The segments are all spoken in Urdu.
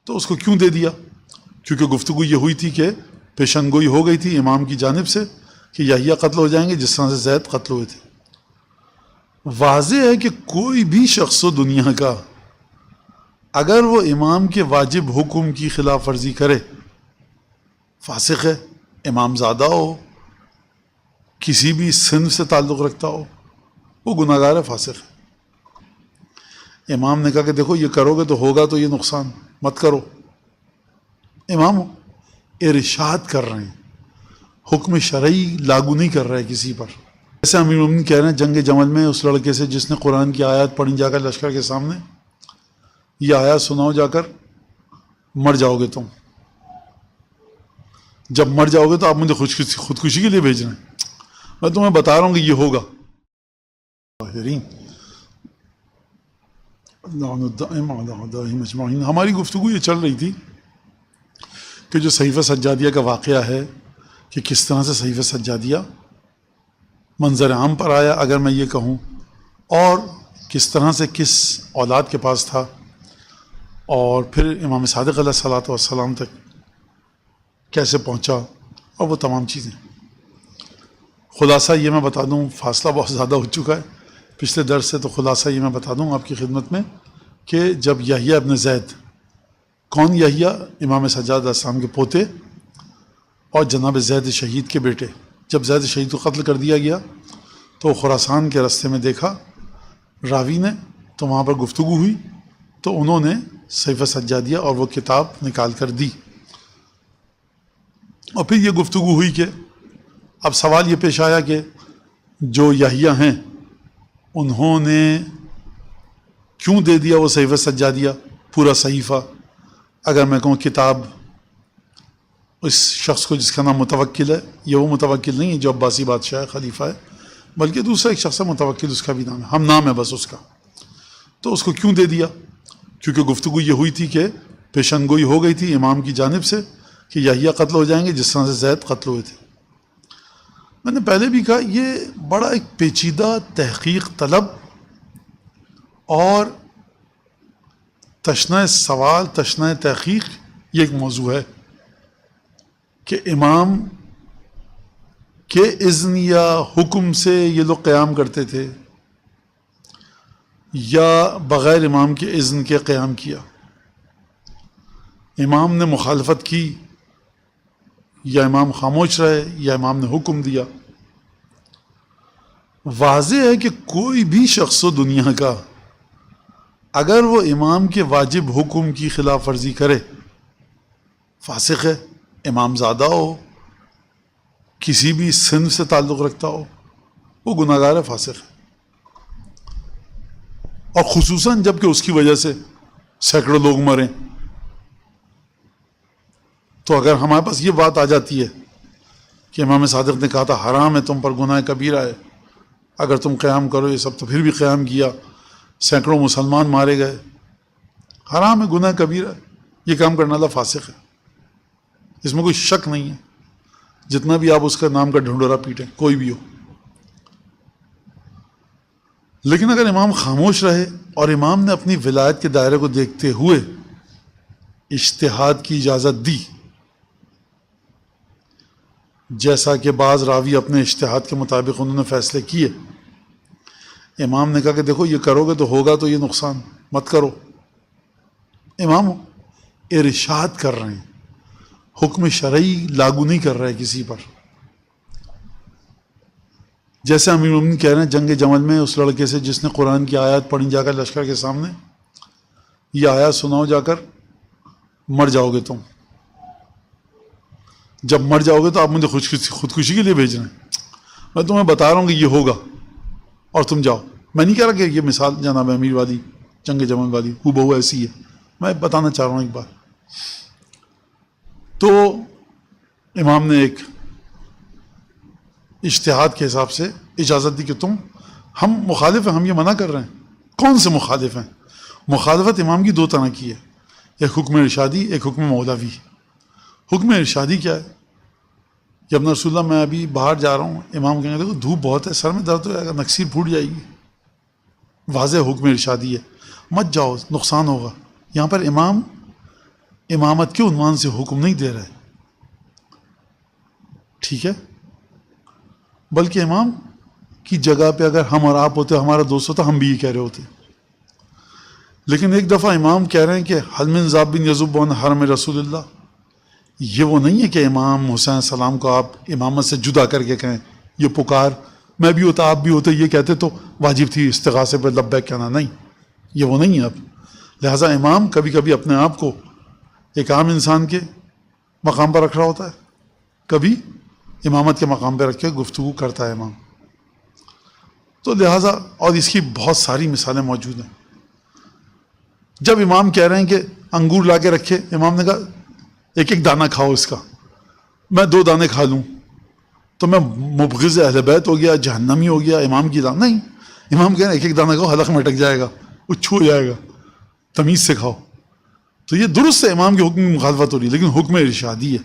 تو اس کو کیوں دے دیا؟ کیونکہ گفتگو یہ ہوئی تھی کہ پیشن گوئی ہو گئی تھی امام کی جانب سے کہ یحییٰ قتل ہو جائیں گے جس طرح سے زید قتل ہوئے تھے۔ واضح ہے کہ کوئی بھی شخص ہو دنیا کا اگر وہ امام کے واجب حکم کی خلاف ورزی کرے، فاسق ہے، امام زادہ ہو، کسی بھی صنف سے تعلق رکھتا ہو، وہ گناہ گار ہے، فاسق ہے۔ امام نے کہا کہ دیکھو یہ کرو گے تو ہوگا تو یہ نقصان، مت کرو۔ امام ارشاد کر رہے ہیں، حکم شرعی لاگو نہیں کر رہے کسی پر۔ جیسے امیر المومنین کہہ رہے ہیں جنگ جمل میں اس لڑکے سے جس نے قرآن کی آیات پڑھی جا کر لشکر کے سامنے، یہ آیات سناؤ جا کر، مر جاؤ گے تم، جب مر جاؤ گے تو آپ مجھے خودکشی کے لیے بھیج رہے ہیں، میں تمہیں بتا رہا ہوں کہ یہ ہوگا۔ ہماری گفتگو یہ چل رہی تھی کہ جو صحیفہ سجادیہ کا واقعہ ہے کہ کس طرح سے صحیفہ سجادیہ منظر عام پر آیا اگر میں یہ کہوں، اور کس طرح سے کس اولاد کے پاس تھا، اور پھر امام صادق علیہ الصلوۃ والسلام تک کیسے پہنچا، اور وہ تمام چیزیں۔ خلاصہ یہ میں بتا دوں، فاصلہ بہت زیادہ ہو چکا ہے پچھلے درس سے، تو خلاصہ یہ میں بتا دوں آپ کی خدمت میں کہ جب یحییٰ ابن زید، کون یحییٰ؟ امام سجاد علیہ السلام کے پوتے اور جناب زید شہید کے بیٹے، جب زید شہید کو قتل کر دیا گیا تو خراسان کے راستے میں دیکھا راوی نے، تو وہاں پر گفتگو ہوئی، تو انہوں نے صحیفہ سجادیہ اور وہ کتاب نکال کر دی، اور پھر یہ گفتگو ہوئی کہ اب سوال یہ پیش آیا کہ جو یحییٰ ہیں انہوں نے کیوں دے دیا وہ صحیفہ سجادیہ، پورا صحیفہ؟ اگر میں کہوں کتاب اس شخص کو جس کا نام متوکل ہے، یہ وہ متوکل نہیں ہے جو عباسی بادشاہ ہے، خلیفہ ہے، بلکہ دوسرا ایک شخص ہے متوکل، اس کا بھی نام ہے، ہم نام ہے بس اس کا، تو اس کو کیوں دے دیا؟ کیونکہ گفتگو یہ ہوئی تھی کہ پیشن گوئی ہو گئی تھی امام کی جانب سے کہ یحییٰ قتل ہو جائیں گے جس طرح سے زید قتل ہوئے تھے۔ میں نے پہلے بھی کہا یہ بڑا ایک پیچیدہ تحقیق طلب اور تشنہ سوال، تشنہ تحقیق، یہ ایک موضوع ہے کہ امام کے اذن یا حکم سے یہ لوگ قیام کرتے تھے یا بغیر امام کے اذن کے قیام کیا، امام نے مخالفت کی یا امام خاموش رہے یا امام نے حکم دیا۔ واضح ہے کہ کوئی بھی شخص ہو دنیا کا اگر وہ امام کے واجب حکم کی خلاف ورزی کرے، فاسق ہے، امام زادہ ہو، کسی بھی صنف سے تعلق رکھتا ہو، وہ گناہ گار ہے، فاسق ہے، اور خصوصاً جب کہ اس کی وجہ سے سینکڑوں لوگ مریں۔ تو اگر ہمارے پاس یہ بات آ جاتی ہے کہ امام صادق نے کہا تھا حرام ہے تم پر، گناہ کبیرہ ہے اگر تم قیام کرو یہ سب، تو پھر بھی قیام کیا، سینکڑوں مسلمان مارے گئے، حرام ہے، گناہ کبیرہ ہے، یہ کام کرنے والا فاسق ہے، اس میں کوئی شک نہیں ہے، جتنا بھی آپ اس کا نام کا ڈھنڈورا پیٹیں، کوئی بھی ہو۔ لیکن اگر امام خاموش رہے اور امام نے اپنی ولایت کے دائرے کو دیکھتے ہوئے اجتہاد کی اجازت دی، جیسا کہ بعض راوی اپنے اجتہاد کے مطابق انہوں نے فیصلے کیے، امام نے کہا کہ دیکھو یہ کرو گے تو ہوگا تو یہ نقصان، مت کرو۔ امام ارشاد کر رہے ہیں، حکم شرعی لاگو نہیں کر رہے کسی پر۔ جیسے امیر المومنین کہہ رہے ہیں جنگ جمل میں اس لڑکے سے جس نے قرآن کی آیات پڑھی جا کر لشکر کے سامنے، یہ آیات سناؤ جا کر، مر جاؤ گے تم، جب مر جاؤ گے تو آپ مجھے خودکشی کے لیے بھیج رہے ہیں، میں تمہیں بتا رہا ہوں کہ یہ ہوگا اور تم جاؤ۔ میں نہیں کہہ رہا کہ یہ مثال جناب امیر والی، جنگ جمل والی ہو بہو ایسی ہے، میں بتانا چاہ رہا ہوں ایک بات۔ تو امام نے ایک اجتہاد کے حساب سے اجازت دی کہ تم، ہم مخالف ہیں، ہم یہ منع کر رہے ہیں۔ کون سے مخالف ہیں؟ مخالفت امام کی دو طرح کی ہے، ایک حکم ارشادی، ایک حکم مولوی۔ حکم ارشادی کیا ہے؟ کہ ابن رسول اللہ میں ابھی باہر جا رہا ہوں، امام کہیں گے دیکھو دھوپ بہت ہے، سر میں درد ہو جائے گا، نکسیر پھوٹ جائے گی، واضح حکم ارشادی ہے، مت جاؤ، نقصان ہوگا۔ یہاں پر امام امامت کے عنوان سے حکم نہیں دے رہے، ٹھیک ہے، بلکہ امام کی جگہ پہ اگر ہم اور آپ ہوتے، ہمارا دوست ہوتا، ہم بھی یہ کہہ رہے ہوتے. لیکن ایک دفعہ امام کہہ رہے ہیں کہ حل من ذاب یذب عن حرم رسول اللہ، یہ وہ نہیں ہے کہ امام حسین السلام کو آپ امامت سے جدا کر کے کہیں یہ پکار میں بھی ہوتا آپ بھی ہوتے یہ کہتے تو واجب تھی استغاثے پہ لبیک کہنا، نہیں، یہ وہ نہیں ہے اب. لہٰذا امام کبھی کبھی اپنے آپ کو ایک عام انسان کے مقام پر رکھ رہا ہوتا ہے، کبھی امامت کے مقام پہ رکھ کے گفتگو کرتا ہے امام. تو لہٰذا اور اس کی بہت ساری مثالیں موجود ہیں. جب امام کہہ رہے ہیں کہ انگور لا کے رکھے، امام نے کہا ایک ایک دانہ کھاؤ اس کا، میں 2 دانے کھا لوں تو میں مبغض اہل بیت ہو گیا، جہنمی ہو گیا، امام کی دان نہیں. امام کہہ رہے ہیں ایک ایک دانہ کھاؤ، حلق میں اٹک جائے گا، اچھو ہو جائے گا، تمیز سے کھاؤ. تو یہ درست ہے امام کے حکم کی مخالفت ہو رہی ہے، لیکن حکم ارشادی ہے.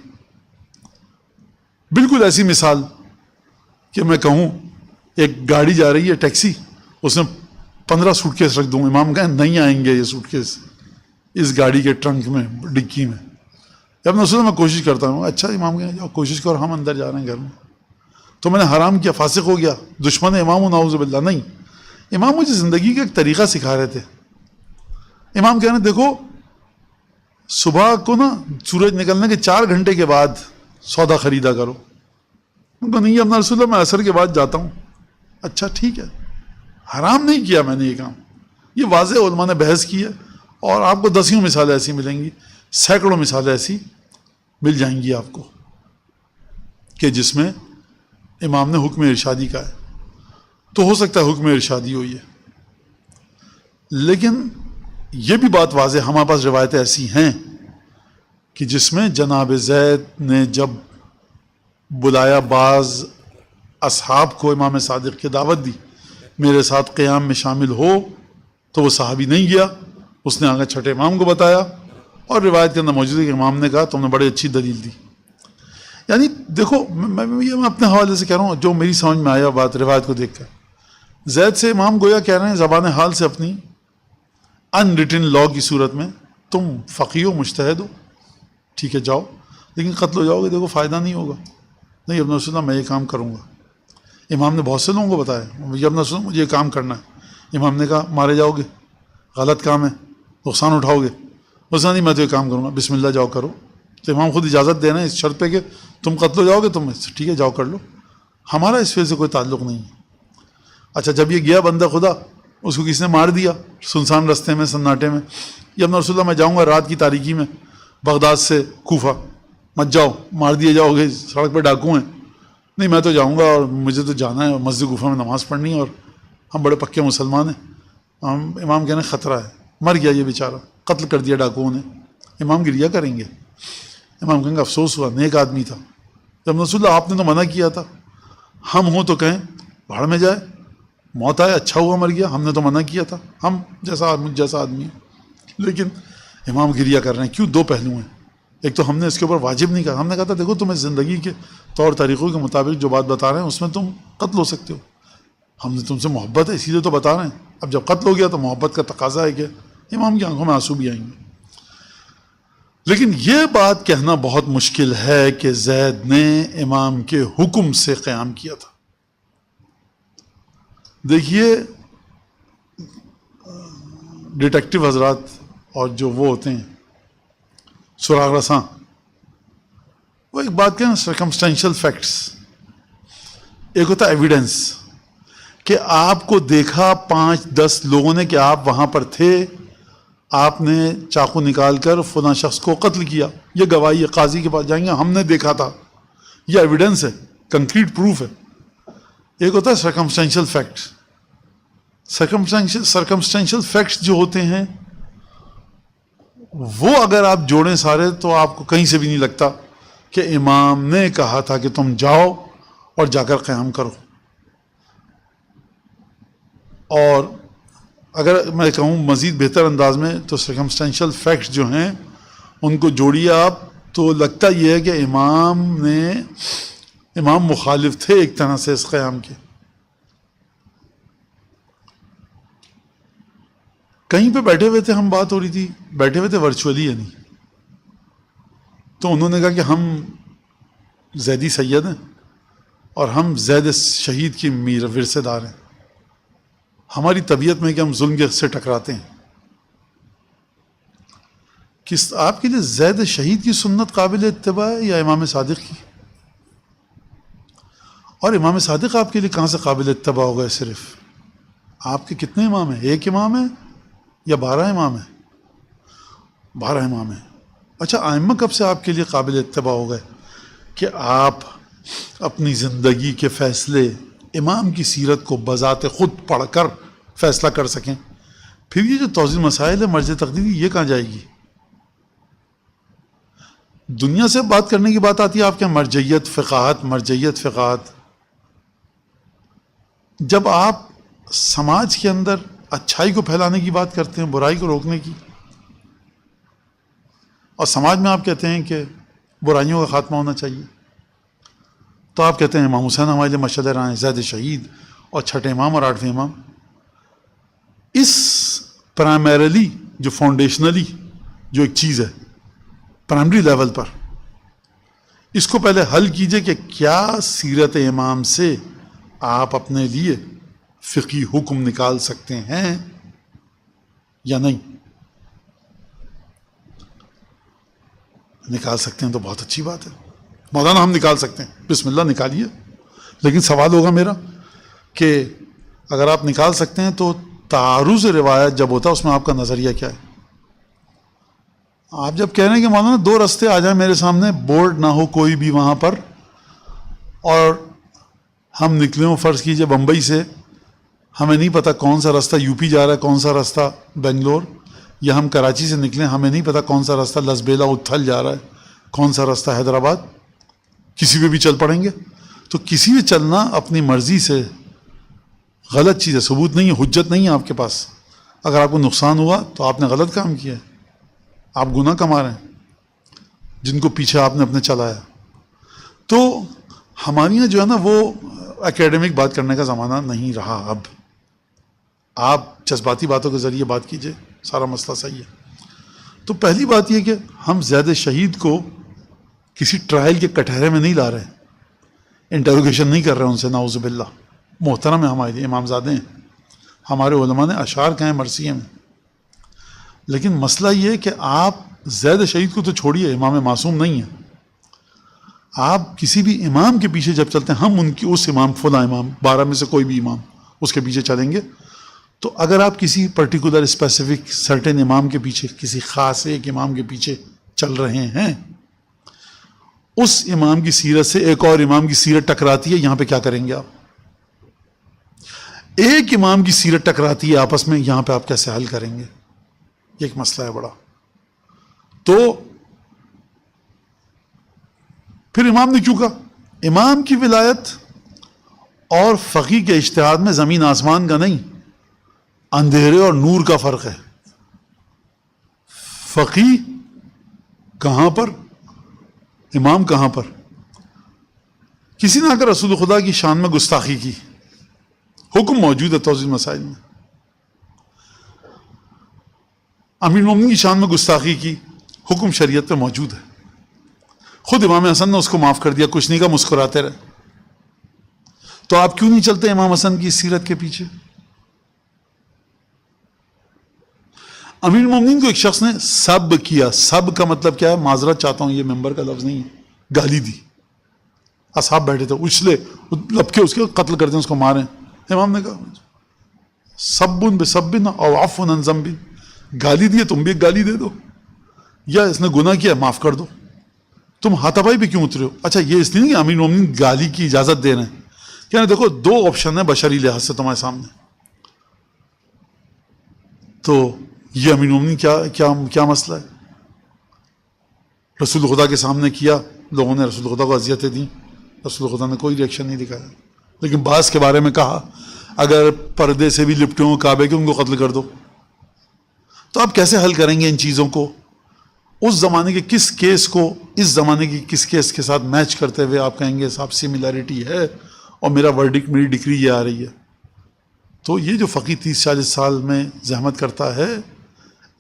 بالکل ایسی مثال کہ میں کہوں ایک گاڑی جا رہی ہے ٹیکسی، اس میں 15 سوٹ کیس رکھ دوں، امام کہیں نہیں آئیں گے یہ سوٹ کیس اس گاڑی کے ٹرنک میں، ڈگی میں. جب میں میں کوشش کرتا ہوں، اچھا امام کہیں جاؤ کوشش کرو، ہم اندر جا رہے ہیں گھر میں، تو میں نے حرام کیا، فاسق ہو گیا، دشمن امام و نعوذ باللہ. نہیں، امام مجھے زندگی کا ایک طریقہ سکھا رہے تھے. امام کہہ رہے ہیں دیکھو صبح کو نا سورج نکلنے کے 4 گھنٹے کے بعد سودا خریدا کرو. ان کو نہیں اپنا رسول اللہ میں عصر کے بعد جاتا ہوں. اچھا ٹھیک ہے، حرام نہیں کیا میں نے یہ کام، یہ واضح علماء نے بحث کی ہے، اور آپ کو 10 مثالیں ایسی ملیں گی، سینکڑوں مثالیں ایسی مل جائیں گی آپ کو کہ جس میں امام نے حکم ارشادی کا ہے. تو ہو سکتا ہے حکم ارشادی ہوئی ہے، لیکن یہ بھی بات واضح ہمارے پاس روایتیں ایسی ہیں کہ جس میں جناب زید نے جب بلایا بعض اصحاب کو امام صادق کی دعوت دی میرے ساتھ قیام میں شامل ہو، تو وہ صحابی نہیں گیا، اس نے آگے چھٹے امام کو بتایا، اور روایت کے اندر موجود ہے کہ امام نے کہا تم نے بڑی اچھی دلیل دی. یعنی دیکھو میں اپنے حوالے سے کہہ رہا ہوں جو میری سمجھ میں آیا بات روایت کو دیکھ کر. زید سے امام گویا کہہ رہے ہیں زبان حال سے اپنی ان ریٹن لا کی صورت میں تم فقیہ و مجتہد ہو، ٹھیک ہے جاؤ، لیکن قتل ہو جاؤ گے، دیکھو فائدہ نہیں ہوگا. نہیں ابن رسول اللہ میں یہ کام کروں گا. امام نے بہت سے لوگوں کو بتایا یہ ابن رسول اللہ مجھے یہ کام کرنا ہے. امام نے کہا مارے جاؤ گے، غلط کام ہے، نقصان اٹھاؤ گے. اس نے نہیں میں تو یہ کام کروں گا، بسم اللہ جاؤ کرو. تو امام خود اجازت دے رہے ہیں اس شرط پہ کہ تم قتل ہو جاؤ گے، تم ٹھیک ہے جاؤ کر لو، ہمارا اس فیل سے کوئی تعلق نہیں ہے. اچھا جب یہ گیا بندہ خدا، اس کو کس نے مار دیا سنسان رستے میں سناٹے میں. یہ ابن رسول اللہ میں جاؤں گا رات کی تاریکی میں بغداد سے کوفہ، مت جاؤ مار دیے جاؤ گے، سڑک پہ ڈاکو ہیں. نہیں میں تو جاؤں گا، اور مجھے تو جانا ہے مسجد کوفہ میں نماز پڑھنی ہے، اور ہم بڑے پکے مسلمان ہیں. امام کہنے خطرہ ہے، مر گیا یہ بیچارہ، قتل کر دیا ڈاکوؤں نے. امام گریا کریں گے. امام کہیں گے افسوس ہوا، نیک آدمی تھا. جب رسول اللہ آپ نے تو منع کیا تھا، ہم ہوں تو کہیں بھاڑ میں جائے، موت آئے اچھا ہوا مر گیا، ہم نے تو منع کیا تھا، ہم جیسا آدمی ہے. لیکن امام گریا کر رہے ہیں. کیوں؟ 2 پہلو ہیں. ایک تو ہم نے اس کے اوپر واجب نہیں کہا، ہم نے کہا تھا دیکھو تمہیں زندگی کے طور طریقوں کے مطابق جو بات بتا رہے ہیں اس میں تم قتل ہو سکتے ہو، ہم نے تم سے محبت ہے اسی لیے تو بتا رہے ہیں. اب جب قتل ہو گیا تو محبت کا تقاضا ہے کہ امام کی آنکھوں میں آنسو بھی آئیں گے. لیکن یہ بات کہنا بہت مشکل ہے کہ زید نے امام کے حکم سے قیام کیا تھا. دیکھیے ڈیٹیکٹیو حضرات اور جو وہ ہوتے ہیں سراغ رساں، وہ ایک بات کہیں سرکمسٹینشل فیکٹس، ایک ہوتا ہے ایویڈنس کہ آپ کو دیکھا 5-10 لوگوں نے کہ آپ وہاں پر تھے، آپ نے چاقو نکال کر فلاں شخص کو قتل کیا، یہ گواہی ہے، قاضی کے پاس جائیں گے ہم نے دیکھا تھا، یہ ایویڈنس ہے، کنکریٹ پروف ہے. ایک ہوتا ہے سرکمسٹینشل فیکٹس. سرکمسٹینشل فیکٹس جو ہوتے ہیں وہ اگر آپ جوڑیں سارے تو آپ کو کہیں سے بھی نہیں لگتا کہ امام نے کہا تھا کہ تم جاؤ اور جا کر قیام کرو. اور اگر میں کہوں مزید بہتر انداز میں تو سرکمسٹینشل فیکٹس جو ہیں ان کو جوڑیے آپ تو لگتا یہ ہے کہ امام مخالف تھے ایک طرح سے اس قیام کے. کہیں پہ بیٹھے ہوئے تھے، ہم بات ہو رہی تھی، بیٹھے ہوئے تھے ورچولی، یعنی تو انہوں نے کہا کہ ہم زیدی سید ہیں اور ہم زید شہید کی ورثے دار ہیں، ہماری طبیعت میں کہ ہم ظلم سے ٹکراتے ہیں. کس آپ کے لیے زید شہید کی سنت قابل اتباع ہے یا امام صادق کی؟ اور امام صادق آپ کے لیے کہاں سے قابل اتباع ہو گئے؟ صرف آپ کے کتنے امام ہیں؟ ایک امام ہے یا 12 امام ہیں؟ 12 امام ہیں. اچھا، ائمہ کب سے آپ کے لیے قابل اتباع ہو گئے کہ آپ اپنی زندگی کے فیصلے امام کی سیرت کو بذات خود پڑھ کر فیصلہ کر سکیں؟ پھر یہ جو توضیح مسائل ہے مرجع تقلیدی، یہ کہاں جائے گی؟ دنیا سے بات کرنے کی بات آتی ہے آپ کے مرجعیت فقاہت. جب آپ سماج کے اندر اچھائی کو پھیلانے کی بات کرتے ہیں، برائی کو روکنے کی، اور سماج میں آپ کہتے ہیں کہ برائیوں کا خاتمہ ہونا چاہیے، تو آپ کہتے ہیں امام حسین ہمارے لیے مشہد راہ ہیں، زید شہید اور چھٹے امام اور 8ویں امام. اس پرائمریلی جو فاؤنڈیشنلی جو ایک چیز ہے پرائمری لیول پر، اس کو پہلے حل کیجئے کہ کیا سیرت امام سے آپ اپنے لیے فقہی حکم نکال سکتے ہیں یا نہیں. نکال سکتے ہیں تو بہت اچھی بات ہے مولانا، ہم نکال سکتے ہیں، بسم اللہ نکالیے. لیکن سوال ہوگا میرا کہ اگر آپ نکال سکتے ہیں تو تعارض روایت جب ہوتا ہے اس میں آپ کا نظریہ کیا ہے؟ آپ جب کہہ رہے ہیں کہ مولانا 2 رستے آ جائیں میرے سامنے، بورڈ نہ ہو کوئی بھی وہاں پر، اور ہم نکلے ہوں فرض کیجئے بمبئی سے، ہمیں نہیں پتہ کون سا رستہ یو پی جا رہا ہے، کون سا رستہ بنگلور، یا ہم کراچی سے نکلیں ہمیں نہیں پتہ کون سا رستہ لسبیلا اتھل جا رہا ہے، کون سا رستہ حیدرآباد، کسی پہ بھی چل پڑیں گے. تو کسی بھی چلنا اپنی مرضی سے غلط چیز ہے، ثبوت نہیں ہے، حجت نہیں ہے آپ کے پاس. اگر آپ کو نقصان ہوا تو آپ نے غلط کام کیا ہے، آپ گناہ کما رہے ہیں جن کو پیچھے آپ نے اپنے چلایا. تو ہمارے یہاں جو ہے نا وہ اکیڈمک بات کرنے کا زمانہ نہیں رہا. اب آپ جذباتی باتوں کے ذریعے بات کیجئے، سارا مسئلہ صحیح ہے. تو پہلی بات یہ کہ ہم زید شہید کو کسی ٹرائل کے کٹہرے میں نہیں لا رہے، انٹروگیشن نہیں کر رہے ان سے، نعوذ باللہ. محترم ہے ہمارے لیے، امام زادے ہیں، ہمارے علماء نے اشعار کہے ہیں مرثیے میں. لیکن مسئلہ یہ ہے کہ آپ زید شہید کو تو چھوڑیے، امام معصوم نہیں ہے. آپ کسی بھی امام کے پیچھے جب چلتے ہیں، ہم ان کی اس امام فلاں امام 12 میں سے کوئی بھی امام اس کے پیچھے چلیں گے، تو اگر آپ کسی پرٹیکولر اسپیسیفک سرٹن امام کے پیچھے، کسی خاص ایک امام کے پیچھے چل رہے ہیں، اس امام کی سیرت سے ایک اور امام کی سیرت ٹکراتی ہے، یہاں پہ کیا کریں گے آپ؟ ایک امام کی سیرت ٹکراتی ہے آپس میں، یہاں پہ آپ کیسے حل کریں گے؟ یہ ایک مسئلہ ہے بڑا. تو پھر امام نے کیوں کہا؟ امام کی ولایت اور فقی کے اجتہاد میں زمین آسمان کا نہیں، اندھیرے اور نور کا فرق ہے. فقی کہاں پر، امام کہاں پر؟ کسی نے اگر رسول خدا کی شان میں گستاخی کی، حکم موجود ہے توضیح مسائل میں. امیر المومنین کی شان میں گستاخی کی، حکم شریعت پہ موجود ہے. خود امام حسن نے اس کو معاف کر دیا، کچھ نہیں کہا، مسکراتے رہے. تو آپ کیوں نہیں چلتے امام حسن کی سیرت کے پیچھے؟ امیر المومنین کو ایک شخص نے سب کیا. سب کا مطلب کیا ہے؟ معذرت چاہتا ہوں، یہ ممبر کا لفظ نہیں ہے، گالی دی. اصحاب بیٹھے تھے، اچھلے لپکے اس کے قتل کر دیں، اس کو ماریں. امام نے کہا سبن بسبن او عفو عن ذنب، گالی دی، تم بھی ایک گالی دے دو، یا اس نے گناہ کیا معاف کر دو. تم ہاتھاپائی پہ کیوں اترے ہو؟ اچھا یہ اس لیے نہیں کہ امیر المومنین گالی کی اجازت دے رہے ہیں، کہنا دیکھو 2 آپشن ہیں بشری لحاظ سے تمہارے سامنے. تو یہ امیر المومنین کیا مسئلہ ہے؟ رسول خدا کے سامنے کیا، لوگوں نے رسول خدا کو اذیتیں دیں، رسول خدا نے کوئی ریئیکشن نہیں دکھایا. لیکن بعض کے بارے میں کہا اگر پردے سے بھی لپٹے ہوں کعبے کے، ان کو قتل کر دو. تو آپ کیسے حل کریں گے ان چیزوں کو؟ اس زمانے کے کس کیس کو اس زمانے کی کس کیس کے ساتھ میچ کرتے ہوئے آپ کہیں گے صاحب سملیرٹی ہے اور میرا ورڈکٹ، میری ڈگری یہ آ رہی ہے. تو یہ جو فقی 30-40 سال میں زحمت کرتا ہے،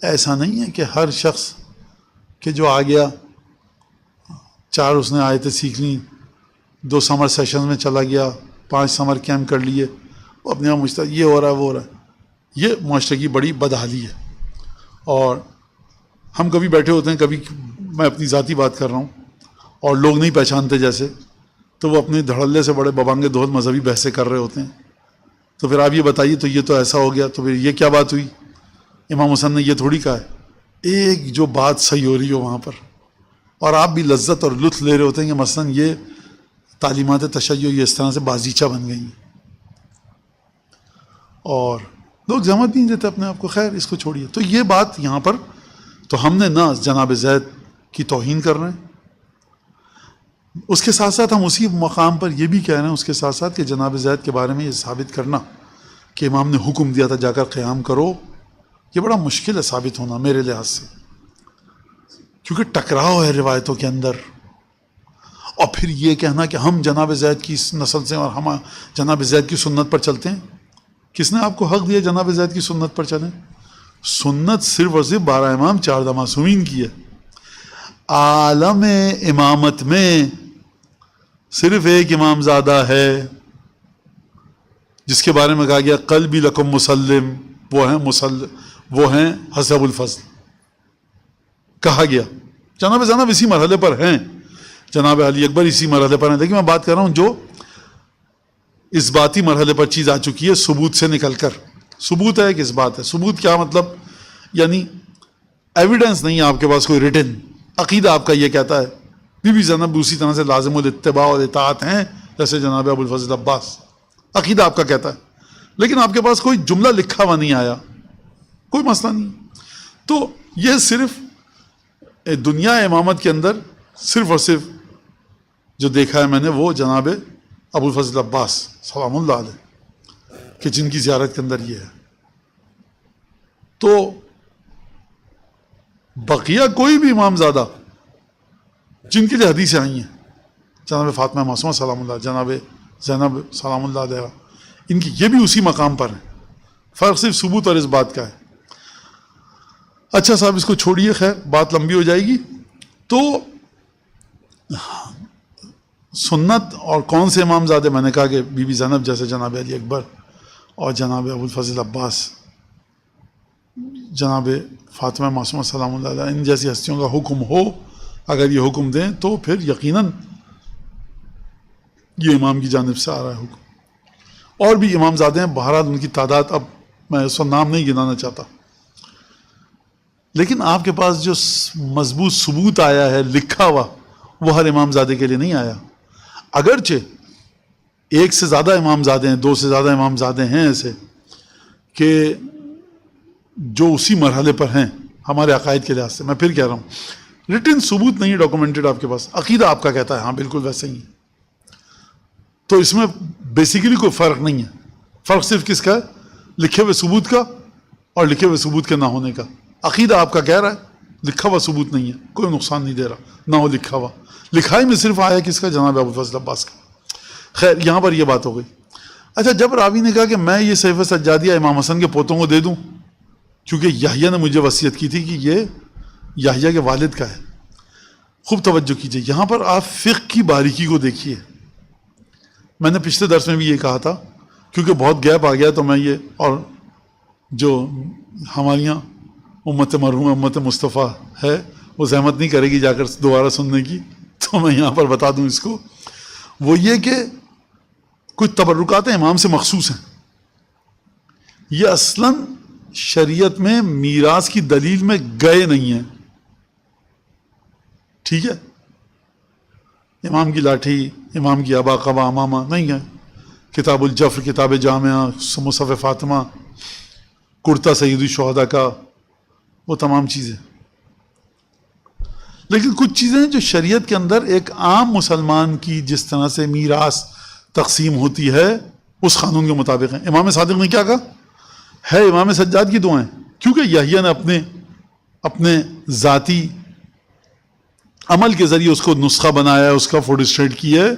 ایسا نہیں ہے کہ ہر شخص کہ جو آ گیا 4 اس نے آیتیں سیکھ لیں، 2 سمر سیشن میں چلا گیا، 5 سمر کیمپ کر لیے، وہ اپنے آپ مجھتا یہ ہو رہا ہے وہ ہو رہا ہے. یہ معاشرے کی بڑی بدحالی ہے. اور ہم کبھی بیٹھے ہوتے ہیں، کبھی میں اپنی ذاتی بات کر رہا ہوں اور لوگ نہیں پہچانتے جیسے، تو وہ اپنے دھڑلے سے بڑے ببانگے دول مذہبی بحثیں کر رہے ہوتے ہیں. تو پھر آپ یہ بتائیے تو یہ تو ایسا ہو گیا، تو پھر یہ کیا بات ہوئی؟ امام حسن نے یہ تھوڑی کہا ہے. ایک جو بات صحیح ہو رہی ہو وہاں پر، اور آپ بھی لذت اور لطف لے رہے ہوتے ہیں کہ مثلاً یہ تعلیمات تشیع یہ اس طرح سے بازیچہ بن گئی ہیں اور لوگ زحمت نہیں دیتے اپنے آپ کو. خیر اس کو چھوڑیے. تو یہ بات یہاں پر تو ہم نے نہ جناب زید کی توہین کر رہے ہیں، اس کے ساتھ ساتھ ہم اسی مقام پر یہ بھی کہہ رہے ہیں اس کے ساتھ ساتھ کہ جناب زید کے بارے میں یہ ثابت کرنا کہ امام نے حکم دیا تھا جا کر قیام کرو، یہ بڑا مشکل ہے ثابت ہونا میرے لحاظ سے، کیونکہ ٹکراؤ ہے روایتوں کے اندر. اور پھر یہ کہنا کہ ہم جناب زید کی نسل سے اور ہم جناب زید کی سنت پر چلتے ہیں. کس نے آپ کو حق دیا جناب زید کی سنت پر چلیں؟ سنت صرف اور صرف 12 امام 14 معصومین کی ہے. عالم امامت میں صرف ایک امام زادہ ہے جس کے بارے میں کہا گیا قلبی لکم مسلم، وہ ہیں حسب الفضل. کہا گیا جناب زینب اسی مرحلے پر ہیں، جناب علی اکبر اسی مرحلے پر ہیں، لیکن میں بات کر رہا ہوں جو اس باتی مرحلے پر چیز آ چکی ہے ثبوت سے نکل کر. ثبوت ہے کہ اس بات ہے. ثبوت کیا مطلب؟ یعنی ایویڈنس نہیں ہے آپ کے پاس کوئی ریٹن. عقیدہ آپ کا یہ کہتا ہے بی بی زینب اسی طرح سے لازم الاتباع اور اطاعت ہیں جیسے جناب ابو الفضل عباس. عقیدہ آپ کا کہتا ہے، لیکن آپ کے پاس کوئی جملہ لکھا ہوا نہیں آیا، کوئی مسئلہ نہیں. تو یہ صرف دنیا امامت کے اندر صرف اور صرف جو دیکھا ہے میں نے وہ جناب ابو الفضل عباس سلام اللہ علیہ کہ جن کی زیارت کے اندر یہ ہے. تو بقیہ کوئی بھی امام زادہ جن کے لیے حدیثیں آئی ہیں، جناب فاطمہ معصومہ سلام اللہ، جناب زینب سلام اللہ علیہ، ان کی یہ بھی اسی مقام پر ہیں. فرق صرف ثبوت اور اس بات کا ہے. اچھا صاحب اس کو چھوڑیے، خیر بات لمبی ہو جائے گی. تو سنت اور کون سے امام زادے؟ میں نے کہا کہ بی بی زینب جیسے جناب علی اکبر اور جناب ابو الفضل عباس، جناب فاطمہ معصومہ سلام اللہ علیہ، ان جیسی ہستیوں کا حکم ہو، اگر یہ حکم دیں تو پھر یقیناً یہ امام کی جانب سے آ رہا ہے حکم. اور بھی امام زادے ہیں، بہرحال ان کی تعداد اب میں اس کو نام نہیں گنانا چاہتا، لیکن آپ کے پاس جو مضبوط ثبوت آیا ہے لکھا ہوا وہ ہر امام زادے کے لیے نہیں آیا. اگرچہ ایک سے زیادہ امام زادے ہیں، 2 سے زیادہ امام زادے ہیں ایسے کہ جو اسی مرحلے پر ہیں ہمارے عقائد کے لحاظ سے. میں پھر کہہ رہا ہوں ریٹن ثبوت نہیں ڈاکومنٹڈ آپ کے پاس، عقیدہ آپ کا کہتا ہے ہاں بالکل ویسے ہی. تو اس میں بیسیکلی کوئی فرق نہیں ہے. فرق صرف کس کا ہے؟ لکھے ہوئے ثبوت کا اور لکھے ہوئے ثبوت کے نہ ہونے کا. عقیدہ آپ کا کہہ رہا ہے، لکھا ہوا ثبوت نہیں ہے، کوئی نقصان نہیں دے رہا نہ ہو لکھا ہوا. لکھائی میں صرف آیا کس کا؟ جناب ابو الفضل عباس کا. خیر یہاں پر یہ بات ہو گئی. اچھا جب راوی نے کہا کہ میں یہ صحیفہ سجادیہ امام حسن کے پوتوں کو دے دوں، کیونکہ یحییٰ نے مجھے وصیت کی تھی کہ یہ یحییٰ کے والد کا ہے. خوب توجہ کیجئے، یہاں پر آپ فقہ کی باریکی کو دیکھیے. میں نے پچھلے درس میں بھی یہ کہا تھا، کیونکہ بہت گیپ آ گیا تو میں یہ، اور جو ہمارے یہاں امت مرحوم امت مصطفیٰ ہے وہ زحمت نہیں کرے گی جا کر دوبارہ سننے کی، تو میں یہاں پر بتا دوں اس کو. وہ یہ کہ کچھ تبرکات امام سے مخصوص ہیں، یہ اصلاً شریعت میں میراث کی دلیل میں گئے نہیں ہیں. ٹھیک ہے، امام کی لاٹھی، امام کی ابا قبا امامہ نہیں ہے. کتاب الجفر، کتاب جامعہ، مصحف فاطمہ، کرتا سید الشہداء کا، وہ تمام چیزیں. لیکن کچھ چیزیں جو شریعت کے اندر ایک عام مسلمان کی جس طرح سے میراث تقسیم ہوتی ہے اس قانون کے مطابق ہیں. امام صادق نے کیا کہا ہے؟ امام سجاد کی دعائیں، کیونکہ یحییٰ نے اپنے ذاتی عمل کے ذریعے اس کو نسخہ بنایا ہے، اس کا فوٹوسٹیٹ کیا ہے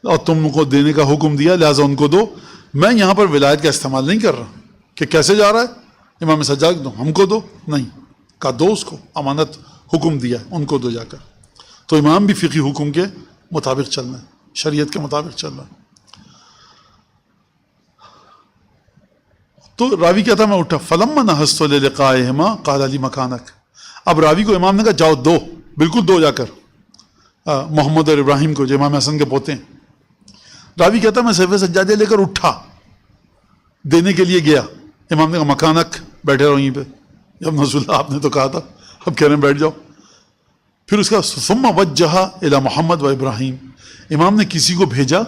اور تم کو دینے کا حکم دیا، لہٰذا ان کو دو. میں یہاں پر ولایت کا استعمال نہیں کر رہا کہ کیسے جا رہا ہے امام سجاد دو، ہم کو دو، نہیں، کہا دو، اس کو امانت حکم دیا ان کو دو جا کر. تو امام بھی فقہی حکم کے مطابق چلنا ہے، شریعت کے مطابق چلنا ہے۔ تو راوی کہتا میں اٹھا، فلما نہضت للقائهما قال لي مكانك، اب راوی کو امام نے کہا جاؤ دو، بالکل دو جا کر محمد اور ابراہیم کو جو امام حسن کے پوتے ہیں۔ راوی کہتا میں سیف سجادیہ لے کر اٹھا، دینے کے لیے گیا، امام نے کہا مکانک، بیٹھے رہو یہیں پہ، ابن رسول اللہ آپ نے تو کہا تھا، اب کہہ رہے ہیں بیٹھ جاؤ۔ پھر اس کا ثم وجہ الی محمد و ابراہیم، امام نے کسی کو بھیجا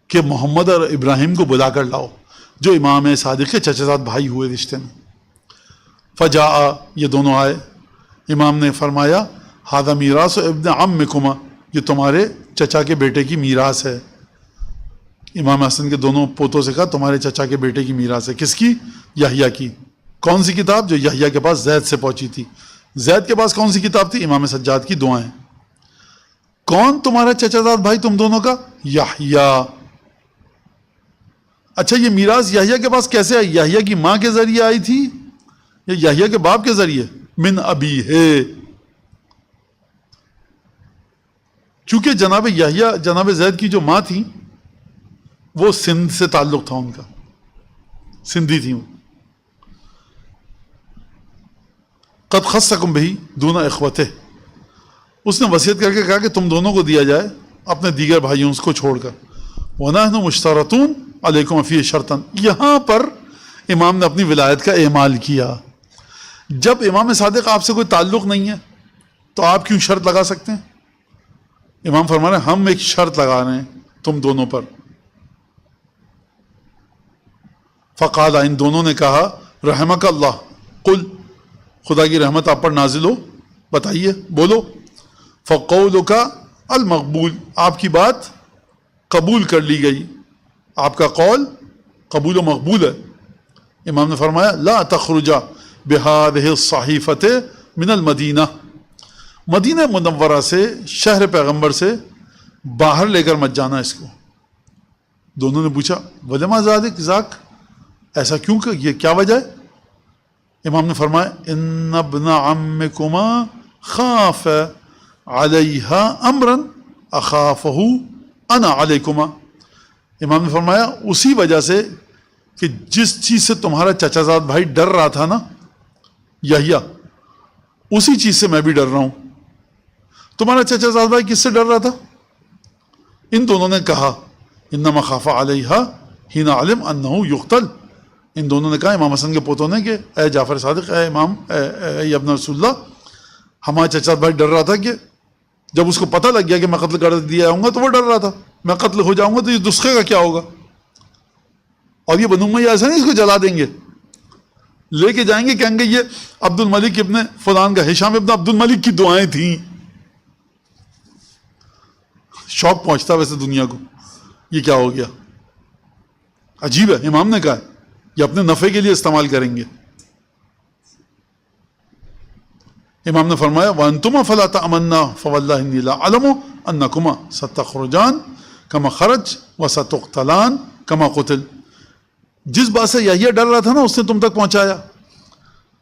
کہ محمد اور ابراہیم کو بلا کر لاؤ، جو امام صادق کے چچا زاد بھائی ہوئے رشتے میں۔ فجاء، یہ دونوں آئے، امام نے فرمایا ھذا میراث ابن عمکما، یہ تمہارے چچا کے بیٹے کی میراث ہے۔ امام حسن کے دونوں پوتوں سے کہا تمہارے چچا کے بیٹے کی میراث ہے، کس کی؟ یحییٰ کی۔ کون سی کتاب؟ جو یحییٰ کے پاس زید سے پہنچی تھی۔ زید کے پاس کون سی کتاب تھی؟ امام سجاد کی دعائیں۔ کون تمہارا چچا زاد بھائی تم دونوں کا؟ یحییٰ۔ اچھا یہ میراث یحییٰ کے پاس کیسے آئی؟ یحییٰ کی ماں کے ذریعے آئی تھی یا یحییٰ کے باپ کے ذریعے؟ من ابی ہے، چونکہ جناب یحییٰ جناب زید کی جو ماں تھی وہ سندھ سے تعلق تھا ان کا، سندھی تھی وہ۔ قد خصکم بہی دون اخوتہ، اس نے وصیت کر کے کہا کہ تم دونوں کو دیا جائے اپنے دیگر بھائیوں کو چھوڑ کر۔ وَنَحْنُ مُشْتَرَطُونَ عَلَيْكُمْ فِيهِ شَرْطًا، یہاں پر امام نے اپنی ولایت کا اعمال کیا۔ جب امام صادق آپ سے کوئی تعلق نہیں ہے تو آپ کیوں شرط لگا سکتے ہیں؟ امام فرما رہے ہیں ہم ایک شرط لگا رہے ہیں تم دونوں پر۔ فقال، ان دونوں نے کہا رحمک اللہ، قل، خدا کی رحمت آپ پر نازل ہو، بتائیے، بولو۔ فقولک المقبول، آپ کی بات قبول کر لی گئی، آپ کا قول قبول و مقبول ہے۔ امام نے فرمایا لا تخرجا بہذہ الصحیفۃ من المدینہ، مدینہ منورہ سے، شہر پیغمبر سے باہر لے کر مت جانا اس کو۔ دونوں نے پوچھا ولما ذاک، ایسا کیوں کہ یہ کیا وجہ ہے؟ امام نے فرمایا ان ابن عمکما خاف علیہا امرا اخافہ انا علیکما، امام نے فرمایا اسی وجہ سے کہ جس چیز سے تمہارا چچا زاد بھائی ڈر رہا تھا نا یحییٰ، اسی چیز سے میں بھی ڈر رہا ہوں۔ تمہارا چچا زاد بھائی کس سے ڈر رہا تھا؟ ان دونوں نے کہا انما خاف علیہا حین علم انہ یقتل، ان دونوں نے کہا امام حسن کے پوتوں نے کہ اے جعفر صادق، اے امام، اے ابن رسول اللہ، ہمارا چچا بھائی ڈر رہا تھا کہ جب اس کو پتہ لگ گیا کہ میں قتل کر دیا جاؤں گا تو وہ ڈر رہا تھا میں قتل ہو جاؤں گا تو یہ نسخے کا کیا ہوگا، اور یہ بنو امیہ ایسا نہیں اس کو جلا دیں گے، لے کے جائیں گے، کہیں گے یہ عبد الملک ابن فلان کا، ہشام ابن عبد الملک کی دعائیں تھیں۔ شوق پہنچتا ویسے دنیا کو، یہ کیا ہو گیا، عجیب ہے۔ امام نے کہا ہے یہ اپنے نفع کے لیے استعمال کریں گے۔ امام نے فرمایا وَأَنْتُمَا فَلَا تَأْمَنَّا فَوَاللَّهِ إِنِّي لَأَعْلَمُ أَنَّكُمَا سَتَخْرُجَانِ كَمَا خَرَجَ وَسَتُقْتَلَانِ كَمَا قُتِلَ، جس بات سے یحییٰ ڈر رہا تھا نا اس نے تم تک پہنچایا،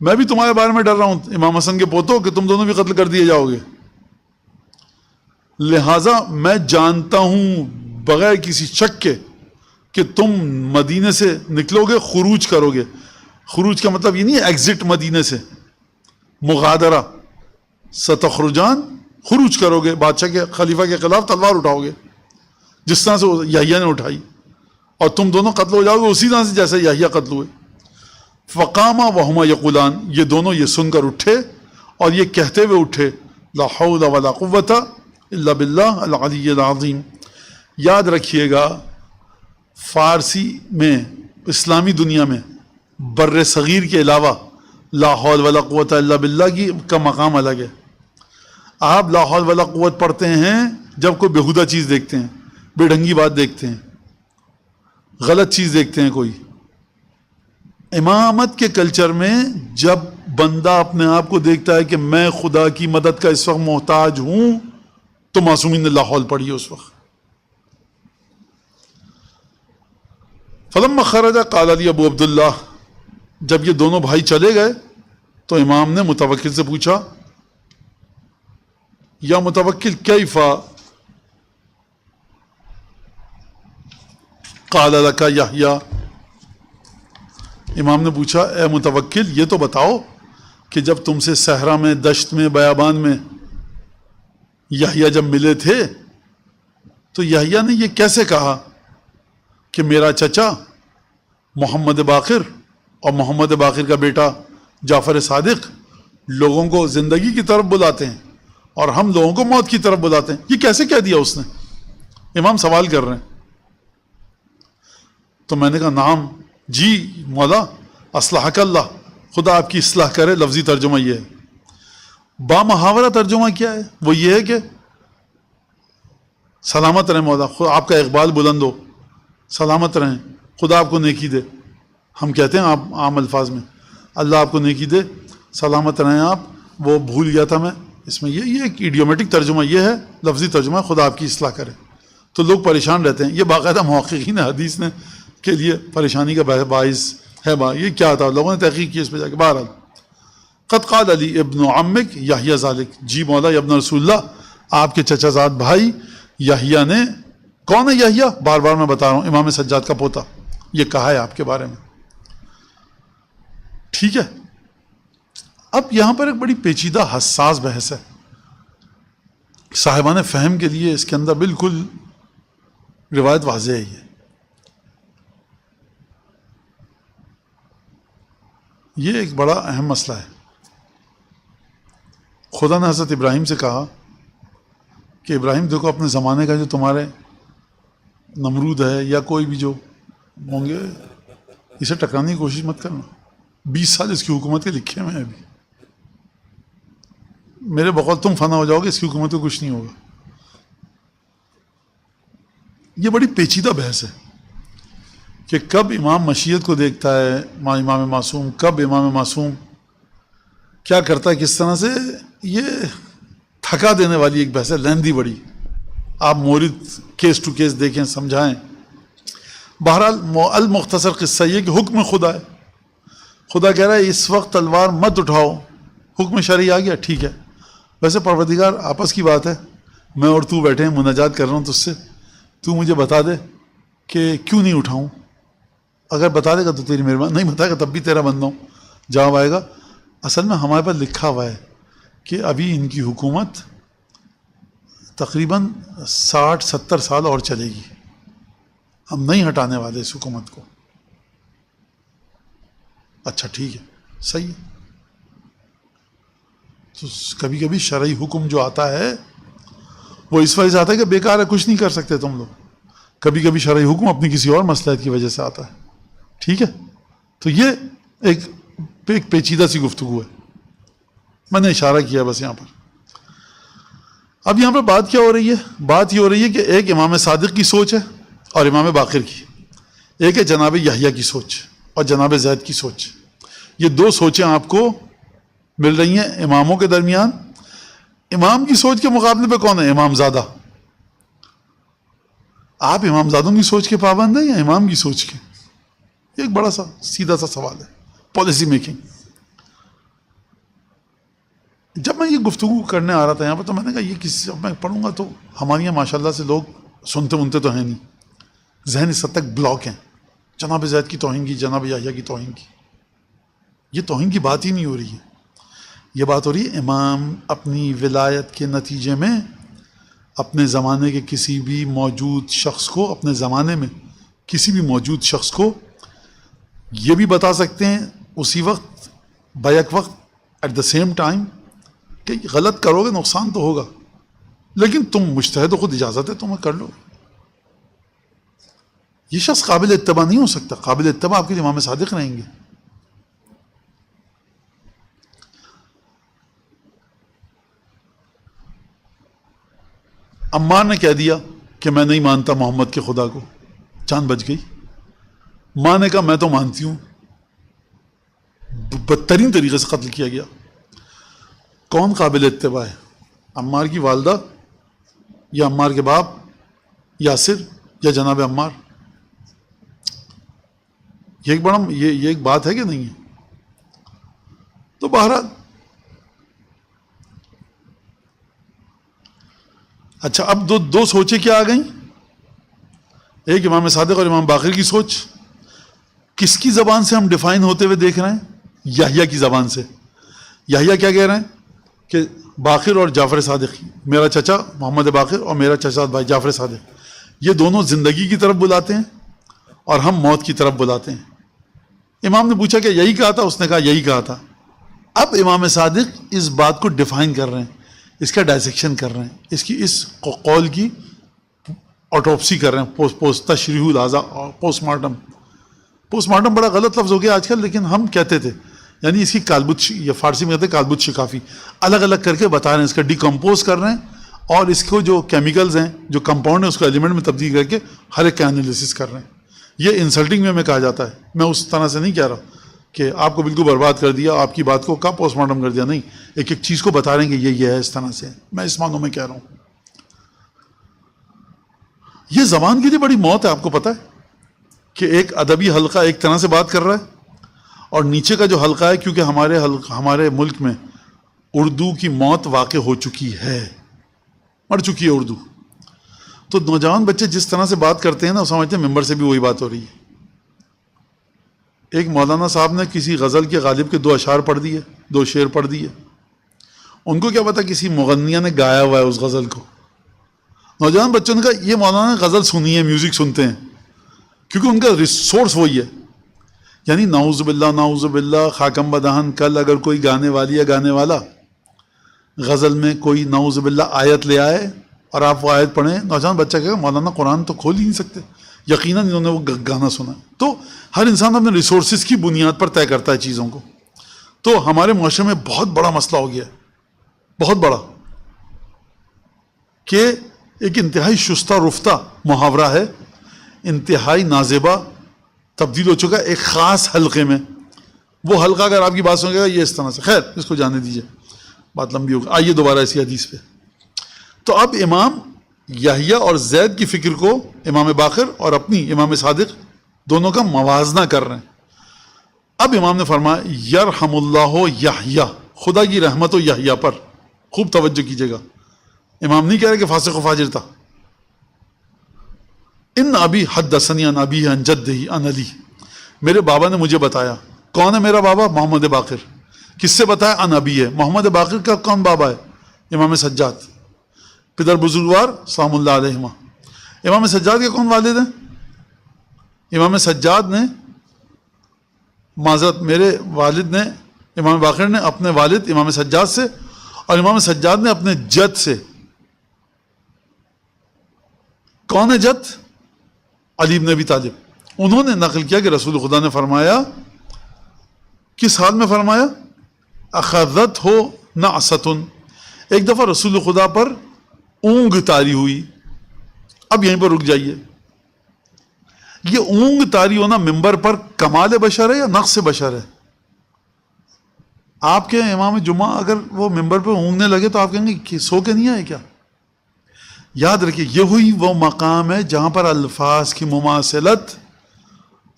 میں بھی تمہارے بارے میں ڈر رہا ہوں امام حسن کے پوتوں کہ تم دونوں بھی قتل کر دیے جاؤ گے، لہٰذا میں جانتا ہوں بغیر کسی شک کے کہ تم مدینے سے نکلو گے، خروج کرو گے۔ خروج کا مطلب یہ نہیں ہے ایگزٹ مدینے سے، مغادرہ، ستخرجان، خروج کرو گے، بادشاہ کے خلیفہ کے خلاف تلوار اٹھاؤ گے جس طرح سے یحییٰ نے اٹھائی، اور تم دونوں قتل ہو جاؤ گے اسی طرح سے جیسے یحییٰ قتل ہوئے۔ فقاما وہما یقولان، یہ دونوں یہ سن کر اٹھے اور یہ کہتے ہوئے اٹھے لا حول ولا قوت الا باللہ العلی العظیم۔ یاد رکھیے گا فارسی میں، اسلامی دنیا میں بر صغیر کے علاوہ لا حول ولا قوت الا باللہ کا مقام الگ ہے۔ آپ لا حول ولا قوت پڑھتے ہیں جب کوئی بےہودہ چیز دیکھتے ہیں، بے ڈھنگی بات دیکھتے ہیں، غلط چیز دیکھتے ہیں کوئی۔ امامت کے کلچر میں جب بندہ اپنے آپ کو دیکھتا ہے کہ میں خدا کی مدد کا اس وقت محتاج ہوں تو معصومین نے لا حول پڑھی اس وقت۔ فلما خرج قال علی ابو عبداللہ، جب یہ دونوں بھائی چلے گئے تو امام نے متوکل سے پوچھا یا متوکل کیف قال لک یحییٰ، امام نے پوچھا اے متوکل یہ تو بتاؤ کہ جب تم سے صحرا میں، دشت میں، بیابان میں یحییٰ جب ملے تھے تو یحییٰ نے یہ کیسے کہا کہ میرا چچا محمد باقر اور محمد باقر کا بیٹا جعفر صادق لوگوں کو زندگی کی طرف بلاتے ہیں اور ہم لوگوں کو موت کی طرف بلاتے ہیں؟ یہ کیسے کہہ دیا اس نے؟ امام سوال کر رہے ہیں. تو میں نے کہا نعم، جی مولا، اصلحک اللہ، خدا آپ کی اصلاح کرے. لفظی ترجمہ یہ ہے. با محاورہ ترجمہ کیا ہے؟ وہ یہ ہے کہ سلامت رہیں مولا، خدا آپ کا اقبال بلند ہو، سلامت رہیں، خدا آپ کو نیکی دے. ہم کہتے ہیں آپ عام الفاظ میں اللہ آپ کو نیکی دے، سلامت رہیں آپ. وہ بھول گیا تھا میں، اس میں یہ ایک ایڈیومیٹک ترجمہ یہ ہے، لفظی ترجمہ خدا آپ کی اصلاح کرے. تو لوگ پریشان رہتے ہیں. یہ باقاعدہ محققین حدیث نے کے لیے پریشانی کا باعث ہے. یہ کیا تھا؟ لوگوں نے تحقیق کی اس پہ جا کے. بہرحال قد قال علی ابن عمک یحییٰ ذالک، جی مولا یا ابن رسول اللہ، آپ کے چچا زاد بھائی یحییٰ نے، کون ہے یحییٰ؟ بار بار میں بتا رہا ہوں، امام سجاد کا پوتا، یہ کہا ہے آپ کے بارے میں. ٹھیک ہے. اب یہاں پر ایک بڑی پیچیدہ حساس بحث ہے. صاحبان فہم کے لیے اس کے اندر بالکل روایت واضح ہے. یہ ایک بڑا اہم مسئلہ ہے. خدا نے حضرت ابراہیم سے کہا کہ ابراہیم دیکھو اپنے زمانے کا جو تمہارے نمرود ہے یا کوئی بھی جو ہوں گے، اسے ٹکرانے کی کوشش مت کرنا. 20 سال اس کی حکومت کے لکھے میں ابھی، میرے بقول تم فنا ہو جاؤ گے، اس کی حکومت کو کچھ نہیں ہوگا. یہ بڑی پیچیدہ بحث ہے کہ کب امام مشیت کو دیکھتا ہے امام معصوم، کب امام معصوم کیا کرتا ہے، کس طرح سے. یہ تھکا دینے والی ایک بحث ہے، لیندی بڑی. آپ مورد کیس ٹو کیس دیکھیں، سمجھائیں. بہرحال المختصر قصہ یہ کہ حکم خدا ہے. خدا کہہ رہا ہے اس وقت تلوار مت اٹھاؤ، حکم شرعی آ گیا. ٹھیک ہے. ویسے پروردگار آپس کی بات ہے، میں اور تو بیٹھے ہیں، مناجات کر رہا ہوں تجھ سے، تو مجھے بتا دے کہ کیوں نہیں اٹھاؤں. اگر بتا دے گا تو تیری مہربانی، نہیں بتائے گا تب بھی تیرا بندہ ہوں، جواب آئے گا. اصل میں ہمارے پاس لکھا ہوا ہے کہ ابھی ان کی حکومت تقریباً 60-70 سال اور چلے گی، ہم نہیں ہٹانے والے اس حکومت کو. اچھا ٹھیک ہے، صحیح ہے. تو کبھی کبھی شرعی حکم جو آتا ہے وہ اس وجہ سے آتا ہے کہ بیکار ہے، کچھ نہیں کر سکتے تم لوگ. کبھی کبھی شرعی حکم اپنی کسی اور مصلحت کی وجہ سے آتا ہے. ٹھیک ہے. تو یہ ایک پیچیدہ سی گفتگو ہے، میں نے اشارہ کیا بس یہاں پر. اب یہاں پر بات کیا ہو رہی ہے؟ بات یہ ہو رہی ہے کہ ایک امام صادق کی سوچ ہے اور امام باقر کی، ایک ہے جناب یحییٰ کی سوچ اور جناب زید کی سوچ. یہ دو سوچیں آپ کو مل رہی ہیں اماموں کے درمیان. امام کی سوچ کے مقابلے پہ کون ہے؟ امام زادہ. آپ امام زادوں کی سوچ کے پابند ہیں یا امام کی سوچ کے؟ یہ ایک بڑا سا سیدھا سا سوال ہے، پالیسی میکنگ. جب میں یہ گفتگو کرنے آ رہا تھا یہاں پر تو میں نے کہا یہ کسی میں پڑھوں گا تو ہمارے یہاں ماشاء اللہ سے لوگ سنتے ونتے تو ہیں نہیں، ذہن اس حد تک بلاک ہیں. جناب زید کی توہین کی، جناب یحییٰ کی توہین کی. یہ توہین کی بات ہی نہیں ہو رہی ہے. یہ بات ہو رہی ہے امام اپنی ولایت کے نتیجے میں اپنے زمانے کے کسی بھی موجود شخص کو، اپنے زمانے میں کسی بھی موجود شخص کو یہ بھی بتا سکتے ہیں اسی وقت، بیک وقت، ایٹ دا سیم ٹائم، کہ غلط کرو گے نقصان تو ہوگا، لیکن تم مجتہد ہو، خود اجازت ہے تمہیں کر لو. یہ شخص قابل اتباع نہیں ہو سکتا. قابل اتباع آپ کے لیے امام صادق رہیں گے. عمار نے کہہ دیا کہ میں نہیں مانتا محمد کے خدا کو، جان بچ گئی. ماں نے کہا میں تو مانتی ہوں. بدترین طریقے سے قتل کیا گیا. کون قابل اتباع ہے؟ عمار کی والدہ یا عمار کے باپ یاسر یا جناب عمار؟ یہ ایک بڑا یہ ایک بات ہے کہ نہیں ہے؟ تو بہرحال اچھا اب دو سوچیں کیا آ گئیں؟ ایک امام صادق اور امام باقر کی سوچ. کس کی زبان سے ہم ڈیفائن ہوتے ہوئے دیکھ رہے ہیں؟ یحییٰ کی زبان سے. یحییٰ کیا کہہ رہے ہیں کہ باقر اور جعفر صادق، میرا چچا محمد باقر اور میرا چچا بھائی جعفر صادق، یہ دونوں زندگی کی طرف بلاتے ہیں اور ہم موت کی طرف بلاتے ہیں. امام نے پوچھا کہ یہی کہا تھا؟ اس نے کہا یہی کہا تھا. اب امام صادق اس بات کو ڈیفائن کر رہے ہیں، اس کا ڈائسیکشن کر رہے ہیں، اس قول کی آٹوپسی کر رہے ہیں، تشریح لازا اور پوسٹ مارٹم بڑا غلط لفظ ہو گیا آج کل، لیکن ہم کہتے تھے، یعنی اس کی کالبد، یا فارسی میں کہتے ہیں کالبد شکافی، الگ الگ کر کے بتا رہے ہیں، اس کا ڈیکمپوز کر رہے ہیں اور اس کو جو کیمیکلز ہیں، جو کمپاؤنڈ ہیں، اس کو ایلیمنٹ میں تبدیل کر کے ہر ایک کا انالیسس کر رہے ہیں. یہ انسلٹنگ میں کہا جاتا ہے. میں اس طرح سے نہیں کہہ رہا کہ آپ کو بالکل برباد کر دیا، آپ کی بات کو کہا پوسٹ مارٹم کر دیا، نہیں، ایک ایک چیز کو بتا رہے ہیں کہ یہ ہے، اس طرح سے. میں اس معنوں میں کہہ رہا ہوں. یہ زبان کی بڑی موت ہے. آپ کو پتا ہے کہ ایک ادبی حلقہ ایک طرح سے بات کر رہا ہے اور نیچے کا جو حلقہ ہے، کیونکہ ہمارے ملک میں اردو کی موت واقع ہو چکی ہے، مر چکی ہے اردو. تو نوجوان بچے جس طرح سے بات کرتے ہیں نا، وہ سمجھتے ہیں ممبر سے بھی وہی بات ہو رہی ہے. ایک مولانا صاحب نے کسی غزل کے غالب کے 2 اشعار پڑھ دیے، 2 شعر پڑھ دیے. ان کو کیا پتا کسی مغنیہ نے گایا ہوا ہے اس غزل کو. نوجوان بچوں نے کہا یہ مولانا نے غزل سنی ہے، میوزک سنتے ہیں، کیونکہ ان کا ریسورس وہی ہے. یعنی نعوذ باللہ خاکم بدہن، کل اگر کوئی گانے والی یا گانے والا غزل میں کوئی نعوذ باللہ آیت لے آئے اور آپ وہ آیت پڑھیں، نوجوان بچہ کہے گا مولانا قرآن تو کھول ہی نہیں سکتے. یقیناً انہوں نے وہ گانا سنا. تو ہر انسان اپنے ریسورسز کی بنیاد پر طے کرتا ہے چیزوں کو. تو ہمارے معاشرے میں بہت بڑا مسئلہ ہو گیا ہے، بہت بڑا، کہ ایک انتہائی شستہ رفتہ محاورہ ہے، انتہائی نازیبا، تبدیل ہو چکا ہے ایک خاص حلقے میں. وہ حلقہ اگر آپ کی بات سنے گا یہ اس طرح سے. خیر اس کو جانے دیجئے، بات لمبی ہوگی. آئیے دوبارہ اسی حدیث پہ. تو اب امام یحییٰ اور زید کی فکر کو امام باقر اور اپنی امام صادق دونوں کا موازنہ کر رہے ہیں. اب امام نے فرمایا یرحم اللہ یحییٰ، خدا کی رحمت ہو یحییٰ پر. خوب توجہ کیجیے گا، امام نہیں کہہ رہے کہ فاسق و فاجر تھا. ان ابی حدثنی عن ابی عن جدہ عن علی، میرے بابا نے مجھے بتایا. کون ہے میرا بابا؟ محمد باقر. کس سے بتایا؟ عن ابی ہے. محمد باقر کا کون بابا ہے؟ امام سجاد، پدر بزرگوار سلام اللہ علیہما. امام سجاد کے کون والد ہیں؟ امام سجاد نے، معذرت، میرے والد نے، امام باقر نے اپنے والد امام سجاد سے، اور امام سجاد نے اپنے جد سے. کون ہے جد؟ علی بن ابی طالب. انہوں نے نقل کیا کہ رسول خدا نے فرمایا، کس حال میں فرمایا؟ اخذت ہو نعستن، ایک دفعہ رسول خدا پر اونگ طاری ہوئی. اب یہیں پر رک جائیے. یہ اونگ طاری ہونا ممبر پر کمال بشر ہے یا نقص بشر ہے؟ آپ کے امام جمعہ اگر وہ ممبر پہ اونگنے لگے تو آپ کہیں گے کہ سو کے نہیں آئے کیا؟ یاد رکھیے یہ ہوئی وہ مقام ہے جہاں پر الفاظ کی مماثلت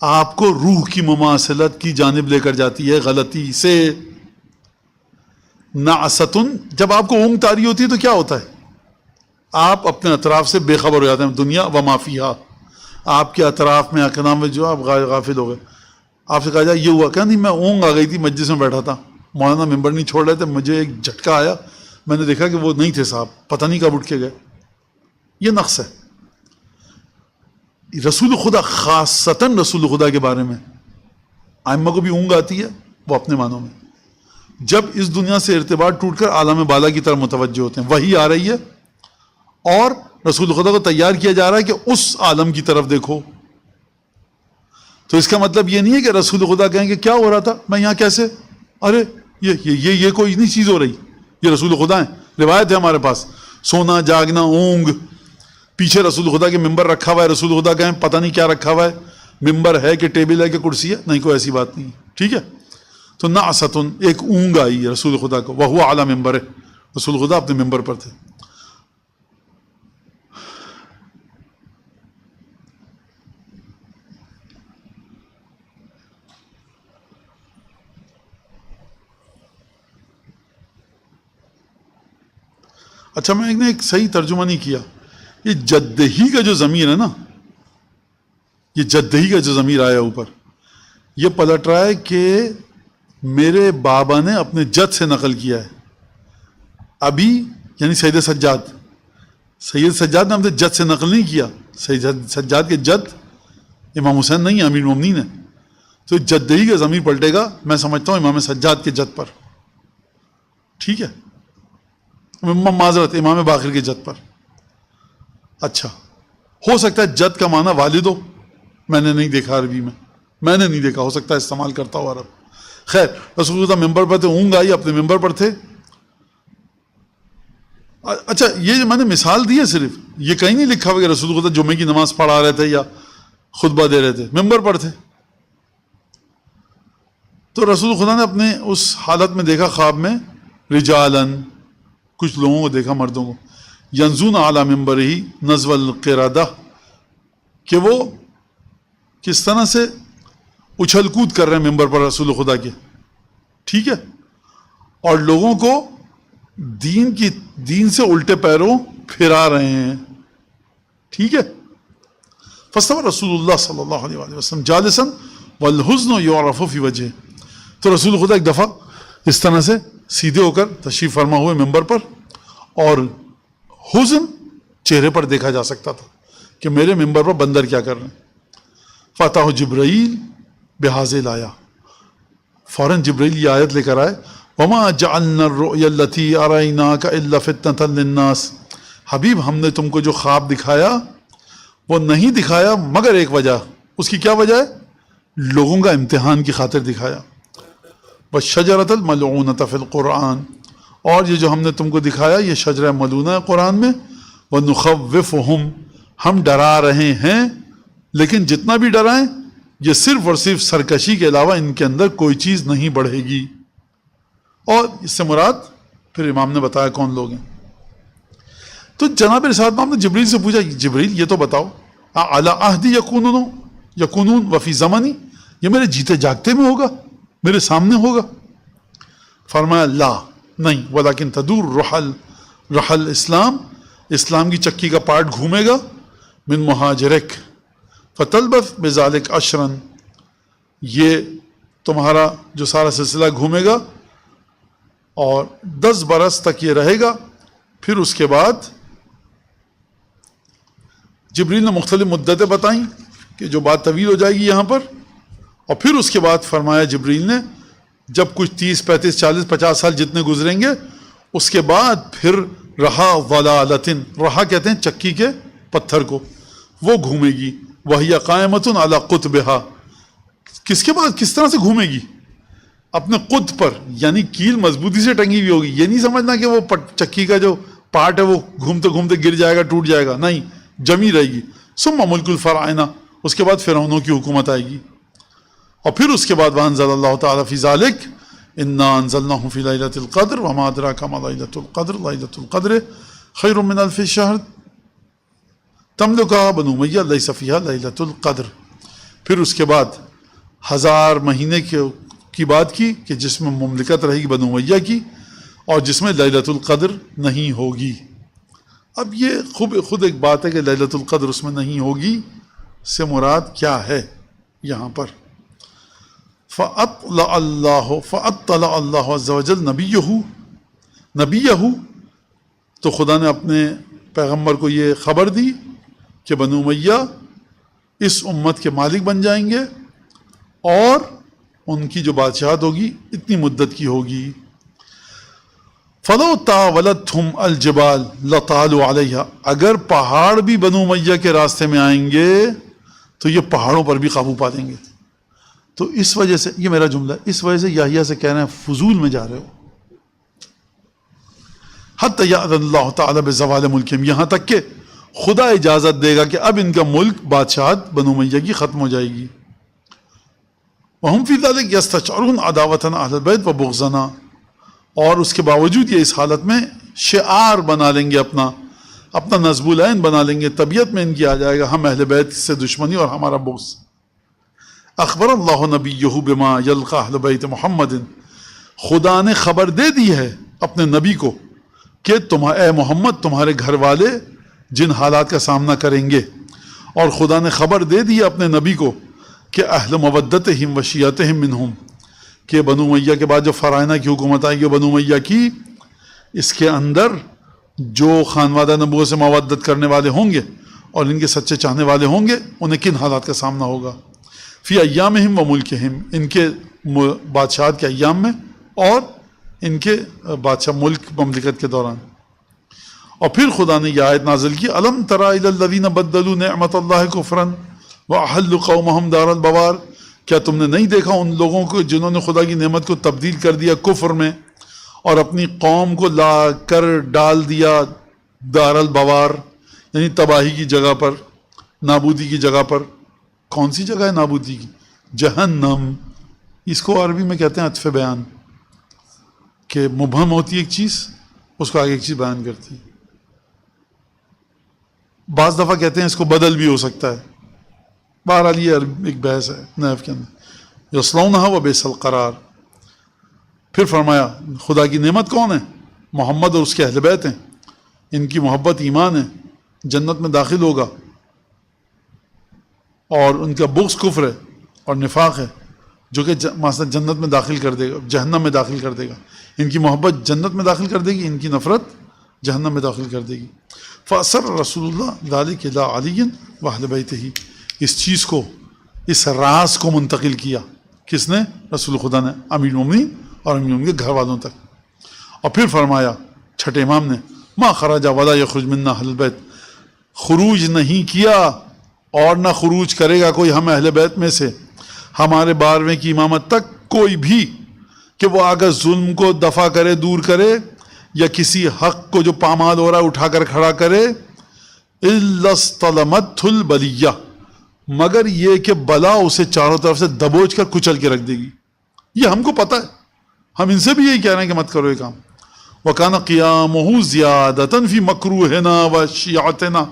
آپ کو روح کی مماثلت کی جانب لے کر جاتی ہے غلطی سے. نعستن، جب آپ کو اونگ طاری ہوتی ہے تو کیا ہوتا ہے؟ آپ اپنے اطراف سے بے خبر ہو جاتے ہیں، دنیا و ما فیہا. آپ کے اطراف میں اقدام میں جو آپ غافل ہو گئے. آپ سے کہا جائے یہ ہوا کیا؟ نہیں، میں اونگ آ گئی تھی، مجلس میں بیٹھا تھا، مولانا ممبر نہیں چھوڑ رہے تھے، مجھے ایک جھٹکا آیا، میں نے دیکھا کہ وہ نہیں تھے صاحب، پتہ نہیں کب اٹھ کے گئے. یہ نقص ہے. رسول خدا، خاصتاً رسول خدا کے بارے میں ائمہ کو بھی اونگ آتی ہے، وہ اپنے معنوں میں، جب اس دنیا سے ارتباط ٹوٹ کر عالم بالا کی طرف متوجہ ہوتے ہیں. وحی آ رہی ہے اور رسول خدا کو تیار کیا جا رہا ہے کہ اس عالم کی طرف دیکھو. تو اس کا مطلب یہ نہیں ہے کہ رسول خدا کہیں کہ کیا ہو رہا تھا، میں یہاں کیسے، ارے یہ کوئی نہیں چیز ہو رہی. یہ رسول خدا ہیں، روایت ہے ہمارے پاس. سونا جاگنا اونگ، پیچھے رسول خدا کے ممبر رکھا ہوا ہے، رسول خدا کہیں پتہ نہیں کیا رکھا ہوا ہے، ممبر ہے کہ ٹیبل ہے کہ کرسی ہے، نہیں، کوئی ایسی بات نہیں. ٹھیک ہے. تو نعستن، ایک اونگ آئی رسول خدا کو، وہو اعلیٰ ممبر ہے، رسول خدا اپنے ممبر پر تھے. اچھا میں نے ایک صحیح ترجمہ نہیں کیا، یہ جدہی کا جو ضمیر ہے نا، یہ جدہی کا جو ضمیر آیا اوپر، یہ پلٹ رہا ہے کہ میرے بابا نے اپنے جد سے نقل کیا ہے. ابھی یعنی سید سجاد نے اپنے جد سے نقل نہیں کیا. سید سجاد کے جد امام حسین نہیں، امیر المومنین ہے. تو جدہی کا ضمیر پلٹے گا، میں سمجھتا ہوں امام سجاد کے جد پر. ٹھیک ہے، معذرت امام باقر کے جد پر. اچھا ہو سکتا ہے جد کا معنی والد ہو، میں نے نہیں دیکھا عربی میں نے نہیں دیکھا، ہو سکتا ہے استعمال کرتا ہو عرب. خیر رسول اللہ ممبر پر تھے، اونگ آئی اپنے ممبر پر تھے. اچھا یہ جو میں نے مثال دی ہے صرف، یہ کہیں نہیں لکھا ہوا کہ رسول اللہ جمعے کی نماز پڑھا رہے تھے یا خطبہ دے رہے تھے، ممبر پر تھے. تو رسول خدا نے اپنے اس حالت میں دیکھا خواب میں رجالن، کچھ لوگوں کو دیکھا، مردوں کو، ینزون اعلی ممبر ہی نزو القردہ، کہ وہ کس طرح سے اچھل کود کر رہے ہیں ممبر پر رسول خدا کے. ٹھیک ہے، اور لوگوں کو دین سے الٹے پیروں پھرا رہے ہیں. ٹھیک ہے. فاستوى رسول اللہ صلی اللہ علیہ وسلم جالسا والحزن یعرف فی وجہہ. تو رسول خدا ایک دفعہ اس طرح سے سیدھے ہو کر تشریف فرما ہوئے ممبر پر، اور حزن چہرے پر دیکھا جا سکتا تھا کہ میرے ممبر پر بندر کیا کر رہے ہیں. فاتح جبرائیل بہذه الآیہ، فوراً جبرائیل یہ آیت لے کر آئے، وما جعلنا الرؤیا التي اریناک الا فتنة للناس. حبیب ہم نے تم کو جو خواب دکھایا وہ نہیں دکھایا مگر ایک وجہ، اس کی کیا وجہ ہے؟ لوگوں کا امتحان کی خاطر دکھایا. والشجرۃ الملعونۃ فی القرآن، اور یہ جو ہم نے تم کو دکھایا یہ شجرہ ملعونہ ہے قرآن میں. ونخوفہم، ہم ڈرا رہے ہیں، لیکن جتنا بھی ڈرائیں یہ صرف اور صرف سرکشی کے علاوہ ان کے اندر کوئی چیز نہیں بڑھے گی. اور اس سے مراد پھر امام نے بتایا کون لوگ ہیں. تو جناب ارشاد امام نے جبریل سے پوچھا، جبریل یہ تو بتاؤ، اعلی عہدی یکونون وفی زمانی، یہ میرے جیتے جاگتے میں ہوگا، میرے سامنے ہوگا؟ فرمایا لا، نہیں، ولیکن تدور رحل اسلام کی چکی کا پارٹ گھومے گا، من مہاجرک فتلبث بذالک عشرن، یہ تمہارا جو سارا سلسلہ گھومے گا اور 10 برس تک یہ رہے گا. پھر اس کے بعد جبریل نے مختلف مدتیں بتائیں کہ جو بات طویل ہو جائے گی یہاں پر. اور پھر اس کے بعد فرمایا جبریل نے جب کچھ 30 35 40 50 سال جتنے گزریں گے اس کے بعد پھر رہا ضلالتن، رہا کہتے ہیں چکی کے پتھر کو، وہ گھومے گی. وہی قائمۃ علی قطبہا، کس کے بعد کس طرح سے گھومے گی؟ اپنے قطب پر، یعنی کیل مضبوطی سے ٹنگی ہوئی ہوگی. یہ نہیں سمجھنا کہ وہ چکی کا جو پارٹ ہے وہ گھومتے گھومتے گر جائے گا ٹوٹ جائے گا، نہیں، جمی رہے گی. ثم ملک الفرعونہ، اس کے بعد فرعونوں کی حکومت آئے گی. اور پھر اس کے بعد وانزل اللہ تعالیٰ فی ذالک انا انزلناہ فی لیلۃ القدر وما ادراک ما لیلۃ القدر لیلۃ القدر خیر من الف شہر تملکها بنو امیہ لیس فیہا لیلۃ القدر. پھر اس کے بعد 1000 مہینے کی بات کی کہ جس میں مملکت رہے گی بنو امیہ کی اور جس میں لیلۃ القدر نہیں ہوگی. اب یہ خود ایک بات ہے کہ لیلۃ القدر اس میں نہیں ہوگی سے مراد کیا ہے یہاں پر. فَأَطْلَعَ اللَّهُ عَزَّ وَجَلَّ نَبِيَّهُ، تو خدا نے اپنے پیغمبر کو یہ خبر دی کہ بنو امیہ اس امت کے مالک بن جائیں گے اور ان کی جو بادشاہت ہوگی اتنی مدت کی ہوگی. فَلَوْ تَعَوَلَتْهُمْ الْجِبَالُ لَطَالُوا عَلَيْهَا، اگر پہاڑ بھی بنو امیہ کے راستے میں آئیں گے تو یہ پہاڑوں پر بھی قابو پا لیں گے. تو اس وجہ سے، یہ میرا جملہ ہے، اس وجہ سے یحییٰ سے کہہ رہے ہیں فضول میں جا رہے ہو. حتی یأذن اللہ تعالیٰ بزوال ملکہم، یہاں تک کہ خدا اجازت دے گا کہ اب ان کا ملک بادشاہت بنو امیہ کی ختم ہو جائے گی. وہم فی ذلک یستشعرون عداوۃ اہل البیت و بغضنا، اور اس کے باوجود یہ اس حالت میں شعار بنا لیں گے، اپنا نصب العین بنا لیں گے، طبیعت میں ان کی آ جائے گا ہم اہل بیت سے دشمنی اور ہمارا بغض. اخبر اللہ نبیہ بما یلقی اہل بیت محمد، خدا نے خبر دے دی ہے اپنے نبی کو کہ اے محمد تمہارے گھر والے جن حالات کا سامنا کریں گے، اور خدا نے خبر دے دی اپنے نبی کو کہ اہل مودتہم و شیعتہم منہم، کہ بنو امیہ کے بعد جو فرائنہ کی حکومت آئی ہے بنو امیہ کی، اس کے اندر جو خانوادہ نبوت سے مودت کرنے والے ہوں گے اور ان کے سچے چاہنے والے ہوں گے، انہیں کن حالات کا سامنا ہوگا؟ فی ایامہم و ملکہم، ان کے بادشاہت کے ایام میں اور ان کے بادشاہ ملک مملکت کے دوران۔ اور پھر خدا نے یہ آیت نازل کی، الم تری الی الذین بدلوا نعمت اللہ کفرا واحلوا قومہم دار البوار، کیا تم نے نہیں دیکھا ان لوگوں کو جنہوں نے خدا کی نعمت کو تبدیل کر دیا کفر میں، اور اپنی قوم کو لا کر ڈال دیا دار البوار، یعنی تباہی کی جگہ پر، نابودی کی جگہ پر۔ کون سی جگہ ہے نابودی کی؟ جہنم۔ اس کو عربی میں کہتے ہیں عطف بیان، کہ مبہم ہوتی ہے ایک چیز، اس کو آگے ایک چیز بیان کرتی ہے۔ بعض دفعہ کہتے ہیں اس کو بدل بھی ہو سکتا ہے، بہرحال یہ ایک بحث ہے نحو کے اندر۔ یصلونھا وبئس القرار۔ پھر فرمایا خدا کی نعمت کون ہے؟ محمد اور اس کے اہل بیت ہیں، ان کی محبت ایمان ہے، جنت میں داخل ہوگا، اور ان کا بغض کفر ہے اور نفاق ہے، جو کہ مثلا جنت میں داخل کر دے گا، جہنم میں داخل کر دے گا۔ ان کی محبت جنت میں داخل کر دے گی، ان کی نفرت جہنم میں داخل کر دے گی۔ فَأَسَرَّ رسول اللہ ذَلِكَ إِلَىٰ عَلِيٍّ وَأَهْلِ بَيْتِهِ، اس چیز کو، اس راز کو منتقل کیا، کس نے؟ رسول خدا نے، امیر المومنین اور امیر المومنین کے گھر والوں تک۔ اور پھر فرمایا چھٹے امام نے، ما خرج ولا یخرج منا اہل البیت، خروج نہیں کیا اور نہ خروج کرے گا کوئی ہم اہل بیت میں سے ہمارے 12ویں کی امامت تک کوئی بھی، کہ وہ اگر ظلم کو دفع کرے، دور کرے، یا کسی حق کو جو پامال ہو رہا ہے اٹھا کر کھڑا کرے، اِلَّا اسْتَلَمَتْهُ الْبَلِيَّةُ، مگر یہ کہ بلا اسے چاروں طرف سے دبوچ کر کچل کے رکھ دے گی۔ یہ ہم کو پتہ ہے، ہم ان سے بھی یہی کہہ رہے ہیں کہ مت کرو یہ کام۔ وَكَانَ قِيَامُهُ زِيَادَةً فِي مَكْرُوهِنَا وَشِيعَتِنَا،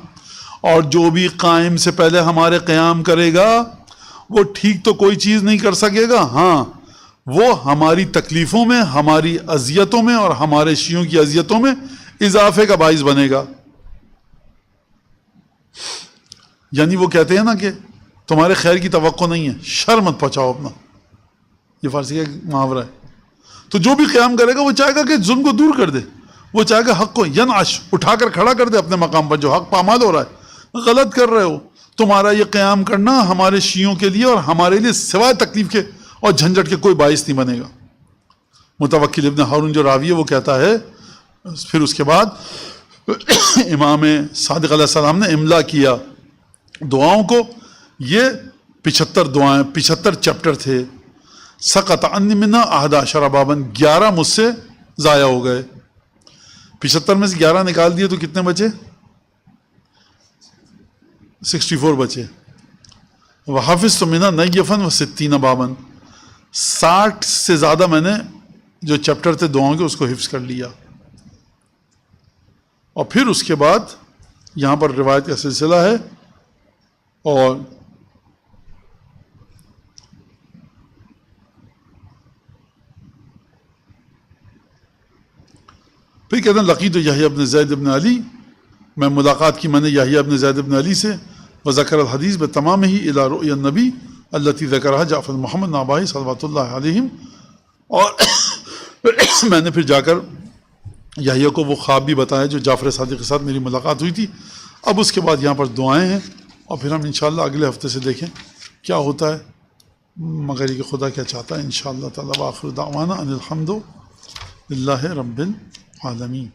اور جو بھی قائم سے پہلے ہمارے قیام کرے گا وہ ٹھیک تو کوئی چیز نہیں کر سکے گا، ہاں وہ ہماری تکلیفوں میں، ہماری اذیتوں میں اور ہمارے شیعوں کی اذیتوں میں اضافے کا باعث بنے گا۔ یعنی وہ کہتے ہیں نا کہ تمہارے خیر کی توقع نہیں ہے، شر مت پہنچاؤ اپنا، یہ فارسی کا ایک محاورہ ہے۔ تو جو بھی قیام کرے گا وہ چاہے گا کہ ظلم کو دور کر دے، وہ چاہے گا حق کو ینعش، اٹھا کر کھڑا کر دے اپنے مقام پر، جو حق پامال ہو رہا ہے، غلط کر رہے ہو، تمہارا یہ قیام کرنا ہمارے شیعوں کے لیے اور ہمارے لیے سوائے تکلیف کے اور جھنجھٹ کے کوئی باعث نہیں بنے گا۔ متوکل ابن ہارون جو راوی ہے وہ کہتا ہے، پھر اس کے بعد امام صادق علیہ السلام نے املا کیا دعاؤں کو، یہ 75 دعائیں، 75 چیپٹر تھے۔ سقط عنی منہا 11 بابا، 11 مجھ سے ضائع ہو گئے۔ 75 میں سے 11 نکال دیے تو کتنے بچے؟ 64 بچے۔ وحافظت منہا نیفا و60 بابا، 60 سے زیادہ میں نے جو چیپٹر تھے دعاؤں کے اس کو حفظ کر لیا۔ اور پھر اس کے بعد یہاں پر روایت کا سلسلہ ہے، اور پھر کہتے ہیں لقیت یحییٰ بن زید بن علی، میں ملاقات کی میں نے یحییٰ بن زید بن علی سے، وذکر الحدیث بتمامہ الی رؤیا النبی التی ذکرہا جعفر محمد نابائی صلوات اللہ علیہم، اور میں نے پھر جا کر یحییٰ کو وہ خواب بھی بتایا جو جعفر صادق کے ساتھ میری ملاقات ہوئی تھی۔ اب اس کے بعد یہاں پر دعائیں ہیں، اور پھر ہم انشاءاللہ اگلے ہفتے سے دیکھیں کیا ہوتا ہے، مگر یہ خدا کیا چاہتا ہے انشاءاللہ تعالی۔ وآخر دعوانا ان الحمد للہ رب العالمین۔